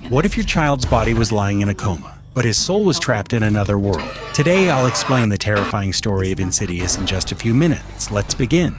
What if your child's body was lying in a coma, but his soul was trapped in another world? Today, I'll explain the terrifying story of Insidious in just a few minutes. Let's begin.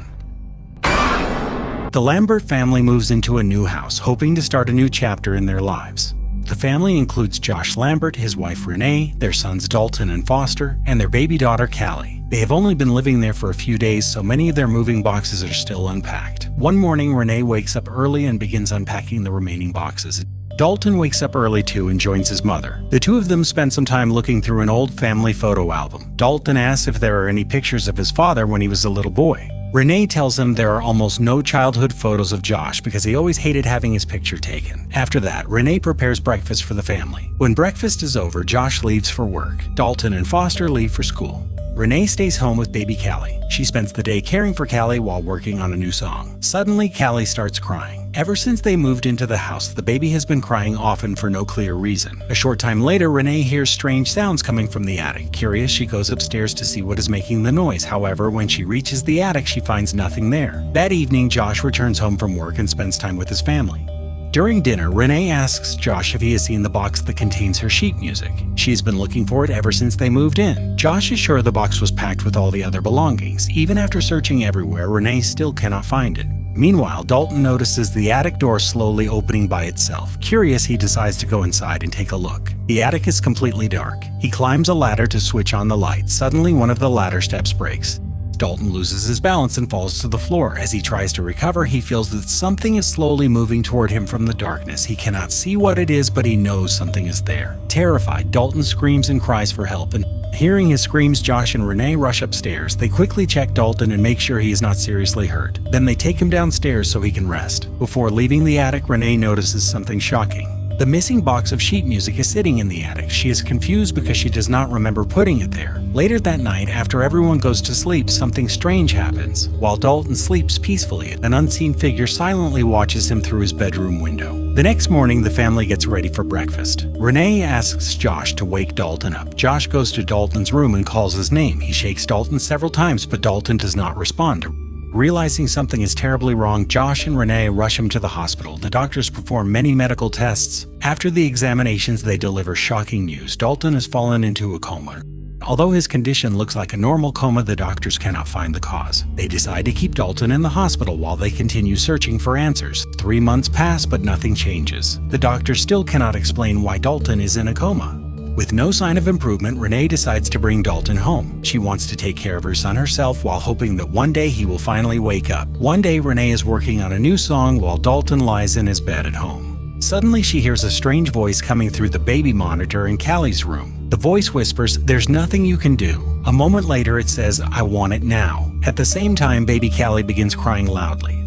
The Lambert family moves into a new house, hoping to start a new chapter in their lives. The family includes Josh Lambert, his wife Renee, their sons Dalton and Foster, and their baby daughter Callie. They have only been living there for a few days, so many of their moving boxes are still unpacked. One morning, Renee wakes up early and begins unpacking the remaining boxes. Dalton wakes up early too and joins his mother. The two of them spend some time looking through an old family photo album. Dalton asks if there are any pictures of his father when he was a little boy. Renee tells him there are almost no childhood photos of Josh because he always hated having his picture taken. After that, Renee prepares breakfast for the family. When breakfast is over, Josh leaves for work. Dalton and Foster leave for school. Renee stays home with baby Callie. She spends the day caring for Callie while working on a new song. Suddenly, Callie starts crying. Ever since they moved into the house, the baby has been crying often for no clear reason. A short time later, Renee hears strange sounds coming from the attic. Curious, she goes upstairs to see what is making the noise. However, when she reaches the attic, she finds nothing there. That evening, Josh returns home from work and spends time with his family. During dinner, Renee asks Josh if he has seen the box that contains her sheet music. She's been looking for it ever since they moved in. Josh is sure the box was packed with all the other belongings. Even after searching everywhere, Renee still cannot find it. Meanwhile, Dalton notices the attic door slowly opening by itself. Curious, he decides to go inside and take a look. The attic is completely dark. He climbs a ladder to switch on the light. Suddenly, one of the ladder steps breaks. Dalton loses his balance and falls to the floor. As he tries to recover, he feels that something is slowly moving toward him from the darkness. He cannot see what it is, but he knows something is there. Terrified, Dalton screams and cries for help, and hearing his screams, Josh and Renee rush upstairs. They quickly check Dalton and make sure he is not seriously hurt. Then they take him downstairs so he can rest. Before leaving the attic, Renee notices something shocking. The missing box of sheet music is sitting in the attic. She is confused because she does not remember putting it there. Later that night, after everyone goes to sleep, something strange happens. While Dalton sleeps peacefully, an unseen figure silently watches him through his bedroom window. The next morning, the family gets ready for breakfast. Renee asks Josh to wake Dalton up. Josh goes to Dalton's room and calls his name. He shakes Dalton several times, but Dalton does not respond. Realizing something is terribly wrong, Josh and Renee rush him to the hospital. The doctors perform many medical tests. After the examinations, they deliver shocking news. Dalton has fallen into a coma. Although his condition looks like a normal coma, the doctors cannot find the cause. They decide to keep Dalton in the hospital while they continue searching for answers. 3 months pass, but nothing changes. The doctors still cannot explain why Dalton is in a coma. With no sign of improvement, Renee decides to bring Dalton home. She wants to take care of her son herself while hoping that one day he will finally wake up. One day, Renee is working on a new song while Dalton lies in his bed at home. Suddenly, she hears a strange voice coming through the baby monitor in Callie's room. The voice whispers, "There's nothing you can do." A moment later, it says, "I want it now." At the same time, baby Callie begins crying loudly.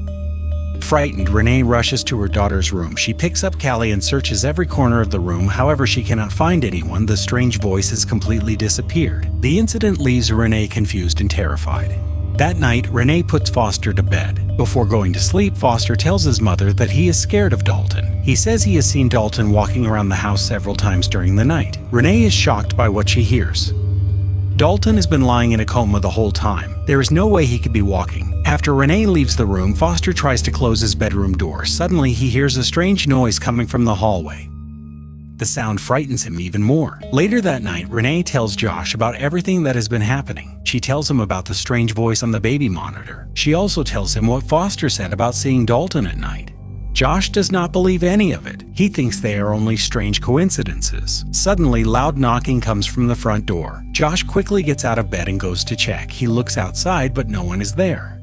Frightened, Renee rushes to her daughter's room. She picks up Callie and searches every corner of the room. However, she cannot find anyone. The strange voice has completely disappeared. The incident leaves Renee confused and terrified. That night, Renee puts Foster to bed. Before going to sleep, Foster tells his mother that he is scared of Dalton. He says he has seen Dalton walking around the house several times during the night. Renee is shocked by what she hears. Dalton has been lying in a coma the whole time. There is no way he could be walking. After Renee leaves the room, Foster tries to close his bedroom door. Suddenly, he hears a strange noise coming from the hallway. The sound frightens him even more. Later that night, Renee tells Josh about everything that has been happening. She tells him about the strange voice on the baby monitor. She also tells him what Foster said about seeing Dalton at night. Josh does not believe any of it. He thinks they are only strange coincidences. Suddenly, loud knocking comes from the front door. Josh quickly gets out of bed and goes to check. He looks outside, but no one is there.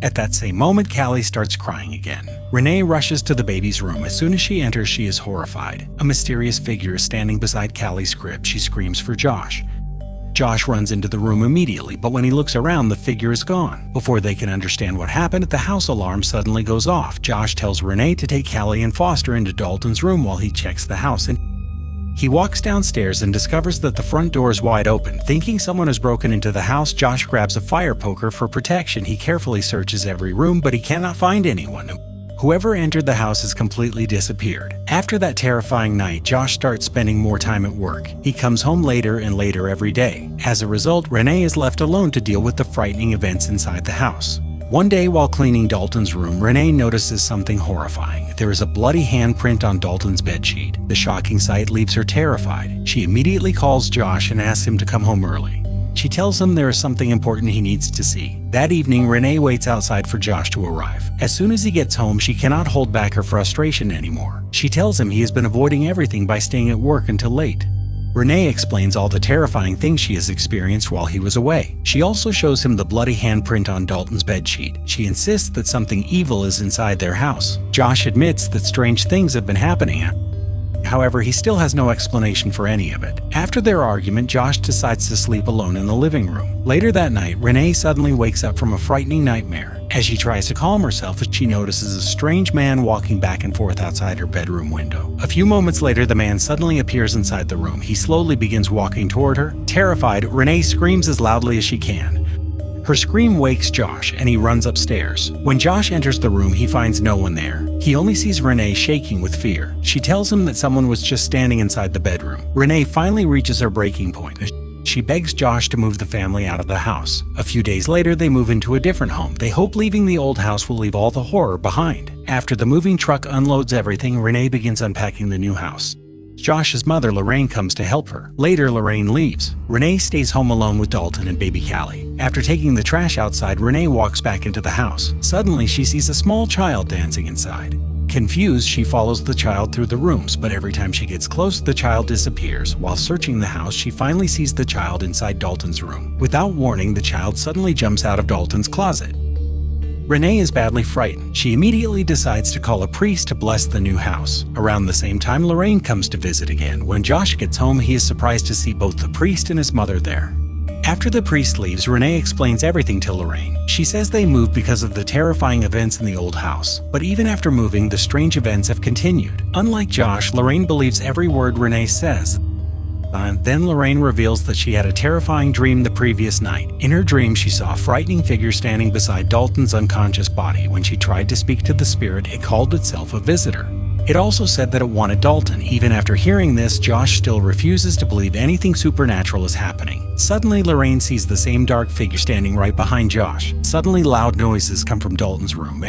At that same moment, Callie starts crying again. Renee rushes to the baby's room. As soon as she enters, she is horrified. A mysterious figure is standing beside Callie's crib. She screams for Josh. Josh runs into the room immediately, but when he looks around, the figure is gone. Before they can understand what happened, the house alarm suddenly goes off. Josh tells Renee to take Callie and Foster into Dalton's room while he checks the house, and he walks downstairs and discovers that the front door is wide open. Thinking someone has broken into the house, Josh grabs a fire poker for protection. He carefully searches every room, but he cannot find anyone. Whoever entered the house has completely disappeared. After that terrifying night, Josh starts spending more time at work. He comes home later and later every day. As a result, Renee is left alone to deal with the frightening events inside the house. One day while cleaning Dalton's room, Renee notices something horrifying. There is a bloody handprint on Dalton's bedsheet. The shocking sight leaves her terrified. She immediately calls Josh and asks him to come home early. She tells him there is something important he needs to see. That evening, Renee waits outside for Josh to arrive. As soon as he gets home, she cannot hold back her frustration anymore. She tells him he has been avoiding everything by staying at work until late. Renee explains all the terrifying things she has experienced while he was away. She also shows him the bloody handprint on Dalton's bedsheet. She insists that something evil is inside their house. Josh admits that strange things have been happening. However, he still has no explanation for any of it. After their argument, Josh decides to sleep alone in the living room. Later that night, Renee suddenly wakes up from a frightening nightmare. As she tries to calm herself, she notices a strange man walking back and forth outside her bedroom window. A few moments later, the man suddenly appears inside the room. He slowly begins walking toward her. Terrified, Renee screams as loudly as she can. Her scream wakes Josh, and he runs upstairs. When Josh enters the room, he finds no one there. He only sees Renee shaking with fear. She tells him that someone was just standing inside the bedroom. Renee finally reaches her breaking point. She begs Josh to move the family out of the house. A few days later, they move into a different home. They hope leaving the old house will leave all the horror behind. After the moving truck unloads everything, Renee begins unpacking the new house. Josh's mother, Lorraine, comes to help her. Later, Lorraine leaves. Renee stays home alone with Dalton and baby Callie. After taking the trash outside, Renee walks back into the house. Suddenly, she sees a small child dancing inside. Confused, she follows the child through the rooms, but every time she gets close, the child disappears. While searching the house, she finally sees the child inside Dalton's room. Without warning, the child suddenly jumps out of Dalton's closet. Renee is badly frightened. She immediately decides to call a priest to bless the new house. Around the same time, Lorraine comes to visit again. When Josh gets home, he is surprised to see both the priest and his mother there. After the priest leaves, Renee explains everything to Lorraine. She says they moved because of the terrifying events in the old house. But even after moving, the strange events have continued. Unlike Josh, Lorraine believes every word Renee says. Then Lorraine reveals that she had a terrifying dream the previous night. In her dream, she saw a frightening figure standing beside Dalton's unconscious body. When she tried to speak to the spirit, it called itself a visitor. It also said that it wanted Dalton. Even after hearing this, Josh still refuses to believe anything supernatural is happening. Suddenly, Lorraine sees the same dark figure standing right behind Josh. Suddenly, loud noises come from Dalton's room.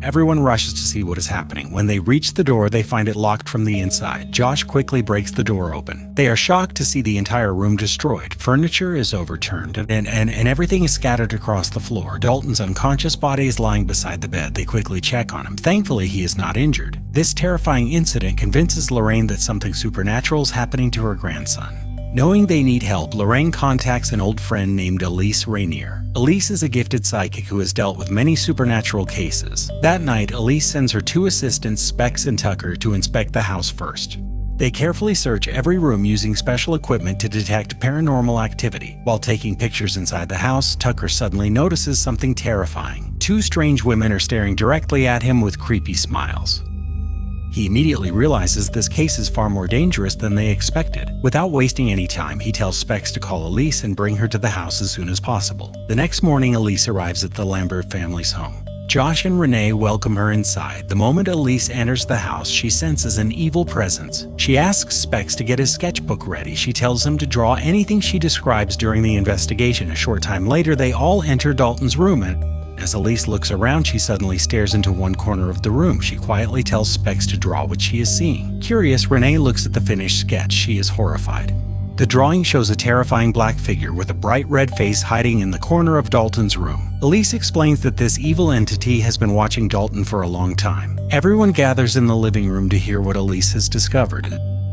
Everyone rushes to see what is happening. When they reach the door, they find it locked from the inside. Josh quickly breaks the door open. They are shocked to see the entire room destroyed. Furniture is overturned, and everything is scattered across the floor. Dalton's unconscious body is lying beside the bed. They quickly check on him. Thankfully, he is not injured. This terrifying incident convinces Lorraine that something supernatural is happening to her grandson. Knowing they need help, Lorraine contacts an old friend named Elise Rainier. Elise is a gifted psychic who has dealt with many supernatural cases. That night, Elise sends her two assistants, Specs and Tucker, to inspect the house first. They carefully search every room using special equipment to detect paranormal activity. While taking pictures inside the house, Tucker suddenly notices something terrifying. Two strange women are staring directly at him with creepy smiles. He immediately realizes this case is far more dangerous than they expected. Without wasting any time, he tells Specs to call Elise and bring her to the house as soon as possible. The next morning, Elise arrives at the Lambert family's home. Josh and Renee welcome her inside. The moment Elise enters the house, she senses an evil presence. She asks Specs to get his sketchbook ready. She tells him to draw anything she describes during the investigation. A short time later, they all enter Dalton's room, and as Elise looks around, she suddenly stares into one corner of the room. She quietly tells Specs to draw what she is seeing. Curious, Renee looks at the finished sketch. She is horrified. The drawing shows a terrifying black figure with a bright red face hiding in the corner of Dalton's room. Elise explains that this evil entity has been watching Dalton for a long time. Everyone gathers in the living room to hear what Elise has discovered.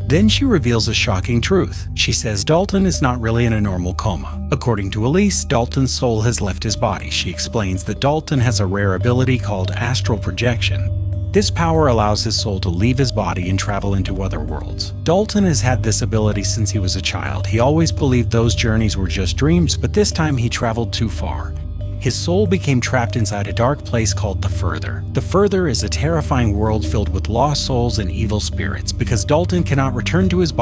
Then she reveals a shocking truth. She says Dalton is not really in a normal coma. According to Elise, Dalton's soul has left his body. She explains that Dalton has a rare ability called astral projection. This power allows his soul to leave his body and travel into other worlds. Dalton has had this ability since he was a child. He always believed those journeys were just dreams, but this time he traveled too far. His soul became trapped inside a dark place called the Further. The Further is a terrifying world filled with lost souls and evil spirits. Because Dalton cannot return to his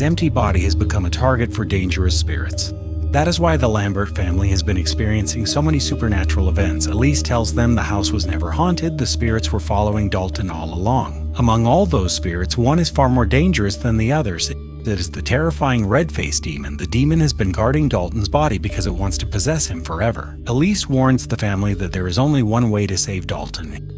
empty body has become a target for dangerous spirits. That is why the Lambert family has been experiencing so many supernatural events. Elise tells them the house was never haunted, the spirits were following Dalton all along. Among all those spirits, one is far more dangerous than the others. That is the terrifying red-faced demon. The demon has been guarding Dalton's body because it wants to possess him forever. Elise warns the family that there is only one way to save Dalton.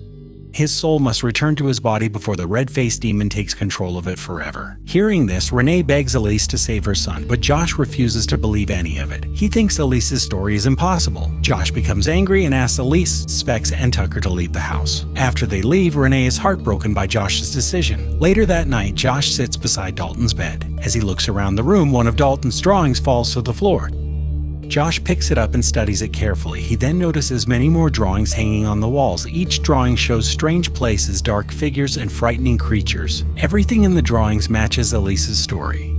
His soul must return to his body before the red-faced demon takes control of it forever. Hearing this, Renee begs Elise to save her son, but Josh refuses to believe any of it. He thinks Elise's story is impossible. Josh becomes angry and asks Elise, Specs, and Tucker to leave the house. After they leave, Renee is heartbroken by Josh's decision. Later that night, Josh sits beside Dalton's bed. As he looks around the room, one of Dalton's drawings falls to the floor. Josh picks it up and studies it carefully. He then notices many more drawings hanging on the walls. Each drawing shows strange places, dark figures, and frightening creatures. Everything in the drawings matches Elise's story.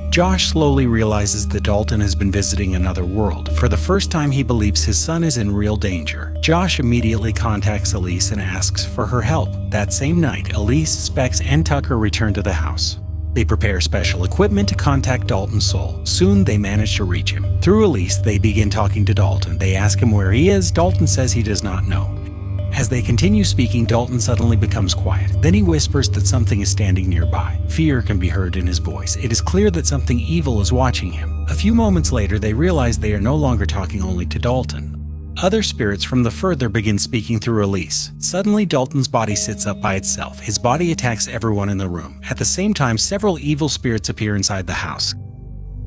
Josh slowly realizes that Dalton has been visiting another world. For the first time, he believes his son is in real danger. Josh immediately contacts Elise and asks for her help. That same night, Elise, Specs, and Tucker return to the house. They prepare special equipment to contact Dalton's soul. Soon, they manage to reach him. Through Elise, they begin talking to Dalton. They ask him where he is. Dalton says he does not know. As they continue speaking, Dalton suddenly becomes quiet. Then he whispers that something is standing nearby. Fear can be heard in his voice. It is clear that something evil is watching him. A few moments later, they realize they are no longer talking only to Dalton. Other spirits from the further begin speaking through Elise. Suddenly, Dalton's body sits up by itself. His body attacks everyone in the room. At the same time, several evil spirits appear inside the house.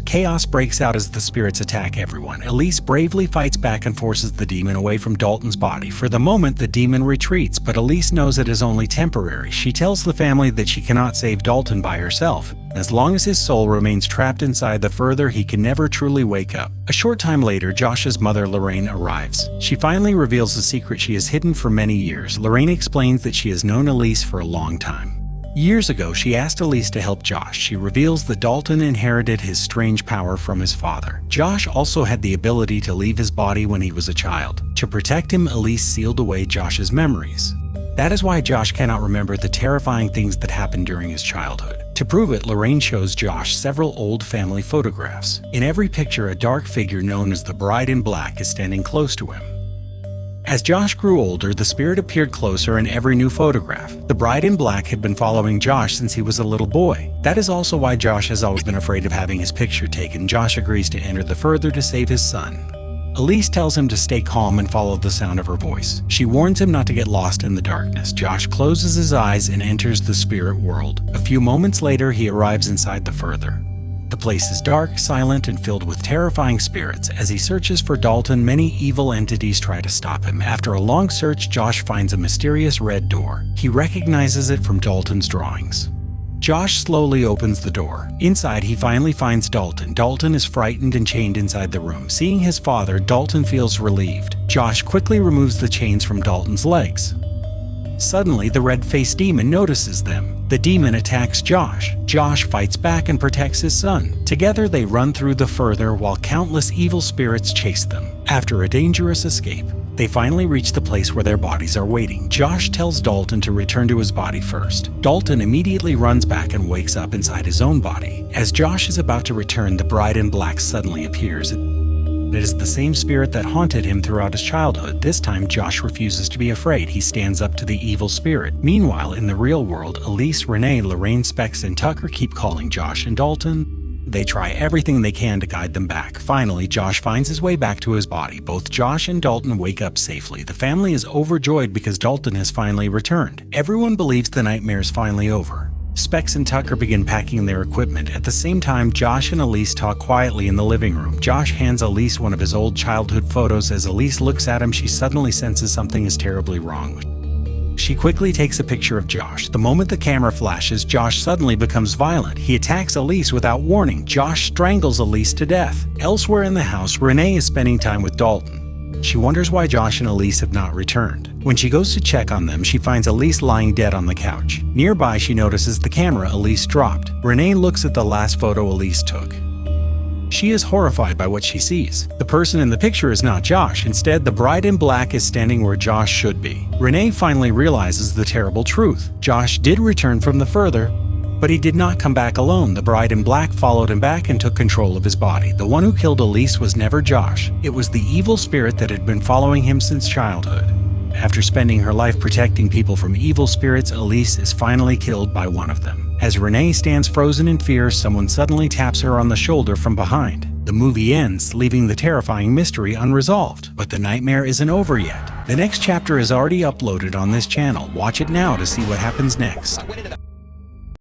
Chaos breaks out as the spirits attack everyone. Elise bravely fights back and forces the demon away from Dalton's body. For the moment, the demon retreats, but Elise knows it is only temporary. She tells the family that she cannot save Dalton by herself. As long as his soul remains trapped inside the further, he can never truly wake up. A short time later, Josh's mother, Lorraine, arrives. She finally reveals the secret she has hidden for many years. Lorraine explains that she has known Elise for a long time. Years ago, she asked Elise to help Josh. She reveals that Dalton inherited his strange power from his father. Josh also had the ability to leave his body when he was a child. To protect him, Elise sealed away Josh's memories. That is why Josh cannot remember the terrifying things that happened during his childhood. To prove it, Lorraine shows Josh several old family photographs. In every picture, a dark figure known as the Bride in Black is standing close to him. As Josh grew older, the spirit appeared closer in every new photograph. The Bride in Black had been following Josh since he was a little boy. That is also why Josh has always been afraid of having his picture taken. Josh agrees to enter the further to save his son. Elise tells him to stay calm and follow the sound of her voice. She warns him not to get lost in the darkness. Josh closes his eyes and enters the spirit world. A few moments later, he arrives inside the further. The place is dark, silent, and filled with terrifying spirits. As he searches for Dalton, many evil entities try to stop him. After a long search, Josh finds a mysterious red door. He recognizes it from Dalton's drawings. Josh slowly opens the door. Inside, he finally finds Dalton. Dalton is frightened and chained inside the room. Seeing his father, Dalton feels relieved. Josh quickly removes the chains from Dalton's legs. Suddenly, the red-faced demon notices them. The demon attacks Josh. Josh fights back and protects his son. Together, they run through the further while countless evil spirits chase them. After a dangerous escape, they finally reach the place where their bodies are waiting. Josh tells Dalton to return to his body first. Dalton immediately runs back and wakes up inside his own body. As Josh is about to return, the Bride in Black suddenly appears. It is the same spirit that haunted him throughout his childhood. This time, Josh refuses to be afraid. He stands up to the evil spirit. Meanwhile, in the real world, Elise, Renee, Lorraine, Specs, and Tucker keep calling Josh and Dalton. They try everything they can to guide them back. Finally, Josh finds his way back to his body. Both Josh and Dalton wake up safely. The family is overjoyed because Dalton has finally returned. Everyone believes the nightmare is finally over. Specs and Tucker begin packing their equipment. At the same time, Josh and Elise talk quietly in the living room. Josh hands Elise one of his old childhood photos. As Elise looks at him, she suddenly senses something is terribly wrong. She quickly takes a picture of Josh. The moment the camera flashes, Josh suddenly becomes violent. He attacks Elise without warning. Josh strangles Elise to death. Elsewhere in the house, Renee is spending time with Dalton. She wonders why Josh and Elise have not returned. When she goes to check on them, she finds Elise lying dead on the couch. Nearby, she notices the camera Elise dropped. Renee looks at the last photo Elise took. She is horrified by what she sees. The person in the picture is not Josh. Instead, the Bride in Black is standing where Josh should be. Renee finally realizes the terrible truth. Josh did return from the further, but he did not come back alone. The Bride in Black followed him back and took control of his body. The one who killed Elise was never Josh. It was the evil spirit that had been following him since childhood. After spending her life protecting people from evil spirits, Elise is finally killed by one of them. As Renee stands frozen in fear, someone suddenly taps her on the shoulder from behind. The movie ends, leaving the terrifying mystery unresolved. But the nightmare isn't over yet. The next chapter is already uploaded on this channel. Watch it now to see what happens next.